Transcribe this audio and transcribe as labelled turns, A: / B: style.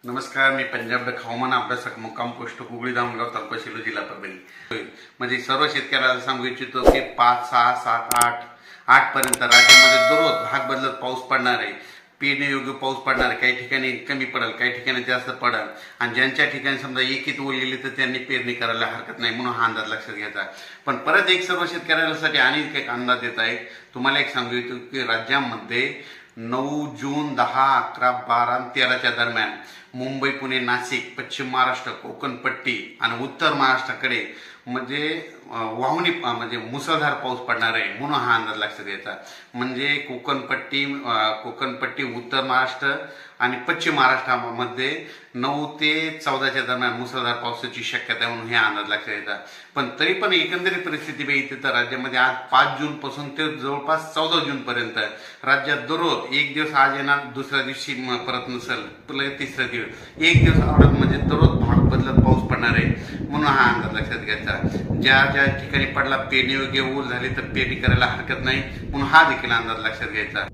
A: नमस्कार, मी पंजाब हवामान अभ्यासक मुक्काम पोस्ट कुगळी दामगाव तालुका शिलो जिल्हा परभणी। म्हणजे सर्व शेतकऱ्याला सांगू इच्छितो की 5, 6, 7, 8 पर्यंत राज्यामध्ये दररोज भाग बदलत पाऊस पडणार आहे। पेरण्यायोग्य पाऊस पडणार आहे, काही ठिकाणी कमी पडेल, काही ठिकाणी जास्त पडेल आणि ज्यांच्या ठिकाणी समजा एकीत ओढलेली तर त्यांनी पेरणी करायला हरकत नाही म्हणून हा अंदाज लक्षात घ्यायचा। पण परत एक सर्व शेतकऱ्यांसाठी आणि एक अंदाज देत आहे। तुम्हाला एक सांगू इच्छितो की राज्यामध्ये 9 जून 10, 11, 12 आणि 13च्या दरम्यान मुंबई, पुणे, नाशिक, पश्चिम महाराष्ट्र, कोकण पट्टी आणि उत्तर महाराष्ट्राकडे म्हणजे वाहुनी म्हणजे मुसळधार पाऊस पडणार आहे म्हणून हा अंदाज लक्षात घ्यायचा। म्हणजे कोकण पट्टी, उत्तर महाराष्ट्र आणि पश्चिम महाराष्ट्रामध्ये 9 ते 14च्या दरम्यान मुसळधार पावसाची शक्यता आहे म्हणून हे अंदाज लक्षात घ्यायचा। पण तरी पण एकंदरीत परिस्थिती बघितली तर राज्यामध्ये आज 5 जून पासून ते जवळपास 14 जून पर्यंत राज्यात दररोज एक दिवस आज येणार, दुसऱ्या दिवशी परत नसेल, लगेच तिसऱ्या दिवस एक दिवस आवडत म्हणजे दररोज भाग बदलत पाऊस पडणार आहे म्हणून हा अंदाज लक्षात घ्यायचा। ज्या ज्या ठिकाणी पडला पेरणी योग्य ओल झाली तर पेरणी करायला हरकत नाही म्हणून हा देखील अंदाज लक्षात घ्यायचा।